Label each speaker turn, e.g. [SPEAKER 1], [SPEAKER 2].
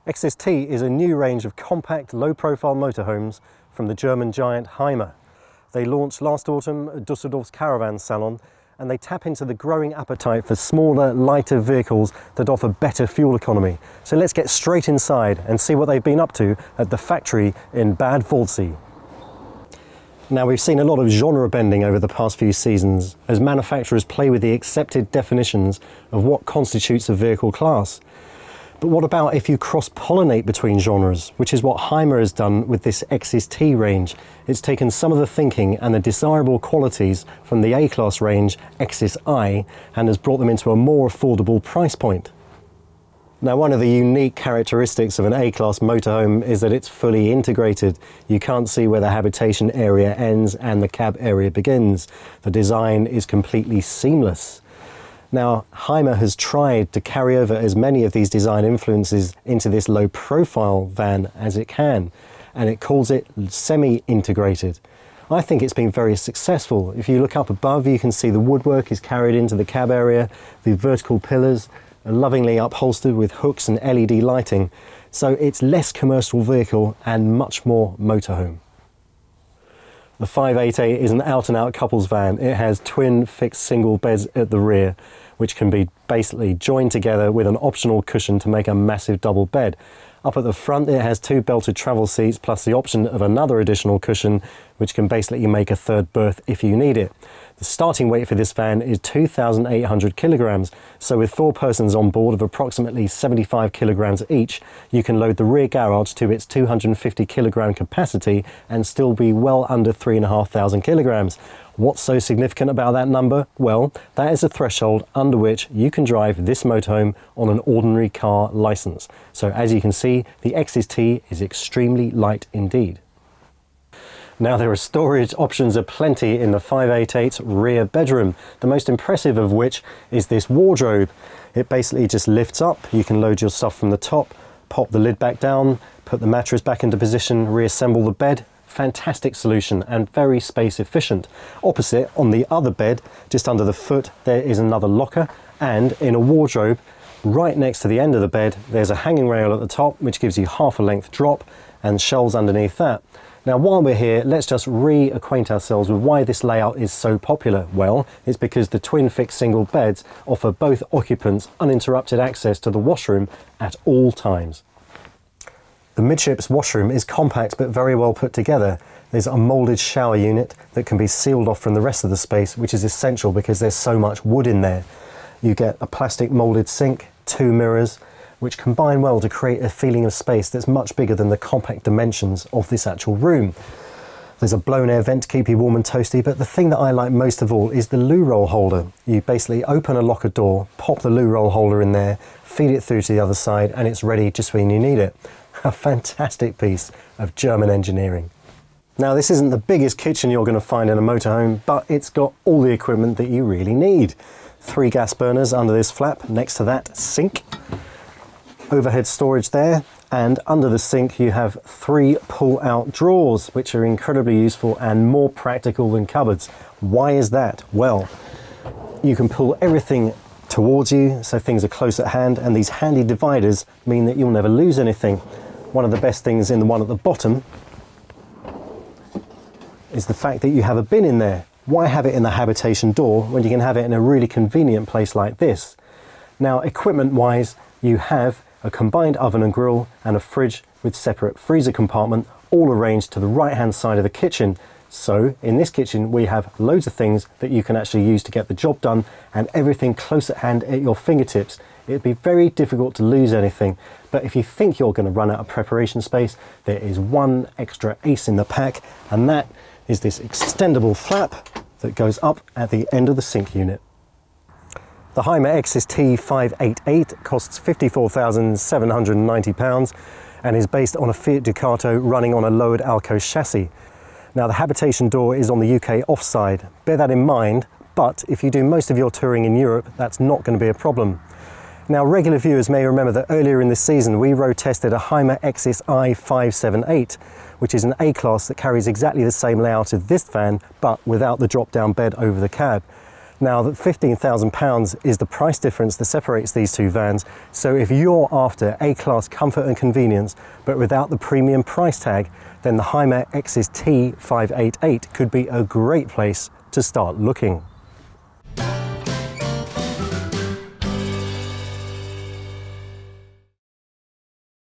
[SPEAKER 1] Exsis-t is a new range of compact, low-profile motorhomes from the German giant Hymer. They launched last autumn at Düsseldorf's Caravan Salon, and they tap into the growing appetite for smaller, lighter vehicles that offer better fuel economy. So let's get straight inside and see what they've been up to at the factory in Bad Waldsee. Now, we've seen a lot of genre bending over the past few seasons as manufacturers play with the accepted definitions of what constitutes a vehicle class. But what about if you cross-pollinate between genres, which is what Hymer has done with this Exsis-t range. It's taken some of the thinking and the desirable qualities from the A-class range Exsis-i and has brought them into a more affordable price point. Now, one of the unique characteristics of an A-class motorhome is that it's fully integrated. You can't see where the habitation area ends and the cab area begins. The design is completely seamless. Now, Hymer has tried to carry over as many of these design influences into this low-profile van as it can, and it calls it semi-integrated. I think it's been very successful. If you look up above, you can see the woodwork is carried into the cab area, the vertical pillars are lovingly upholstered with hooks and LED lighting, so it's less commercial vehicle and much more motorhome. The 588 is an out-and-out couples van. It has twin fixed single beds at the rear, which can be basically joined together with an optional cushion to make a massive double bed. Up at the front, it has two belted travel seats plus the option of another additional cushion, which can basically make a third berth if you need it. The starting weight for this van is 2,800 kilograms, so with 4 persons on board of approximately 75 kilograms each, you can load the rear garage to its 250 kilogram capacity and still be well under 3,500 kilograms. What's so significant about that number? Well, that is a threshold under which you can drive this motorhome on an ordinary car license. So as you can see, the Exsis-t is extremely light indeed. Now, there are storage options aplenty in the 588's rear bedroom, the most impressive of which is this wardrobe. It basically just lifts up, you can load your stuff from the top, pop the lid back down, put the mattress back into position, reassemble the bed. Fantastic solution and very space efficient. Opposite, on the other bed, just under the foot, there is another locker, and in a wardrobe, right next to the end of the bed, there's a hanging rail at the top, which gives you half a length drop and shelves underneath that. Now, while we're here, let's just reacquaint ourselves with why this layout is so popular. Well, it's because the twin fixed single beds offer both occupants uninterrupted access to the washroom at all times. The midships washroom is compact but very well put together. There's a moulded shower unit that can be sealed off from the rest of the space, which is essential because there's so much wood in there. You get a plastic moulded sink, 2 mirrors, which combine well to create a feeling of space that's much bigger than the compact dimensions of this actual room. There's a blown air vent to keep you warm and toasty, but the thing that I like most of all is the loo roll holder. You basically open a locker door, pop the loo roll holder in there, feed it through to the other side, and it's ready just when you need it. A fantastic piece of German engineering. Now, this isn't the biggest kitchen you're going to find in a motorhome, but it's got all the equipment that you really need. 3 gas burners under this flap, next to that sink. Overhead storage there, and under the sink you have 3 pull-out drawers, which are incredibly useful and more practical than cupboards. Why is that? Well, you can pull everything towards you, so things are close at hand, and these handy dividers mean that you'll never lose anything. One of the best things in the one at the bottom is the fact that you have a bin in there. Why have it in the habitation door when you can have it in a really convenient place like this? Now, equipment-wise, you have a combined oven and grill and a fridge with separate freezer compartment, all arranged to the right-hand side of the kitchen. So in this kitchen we have loads of things that you can actually use to get the job done, and everything close at hand at your fingertips. It'd be very difficult to lose anything, but if you think you're going to run out of preparation space, there is one extra ace in the pack, and that is this extendable flap that goes up at the end of the sink unit. The Hymer Exsis-t 588 costs £54,790 and is based on a Fiat Ducato running on a lowered Alco chassis. Now, the habitation door is on the UK offside. Bear that in mind, but if you do most of your touring in Europe, that's not going to be a problem. Now, regular viewers may remember that earlier in this season we road tested a Hymer Exsis-i 578, which is an A-class that carries exactly the same layout as this van, but without the drop-down bed over the cab. Now, that £15,000 is the price difference that separates these two vans, so if you're after A-class comfort and convenience, but without the premium price tag, then the Hymer Exsis-t 588 could be a great place to start looking.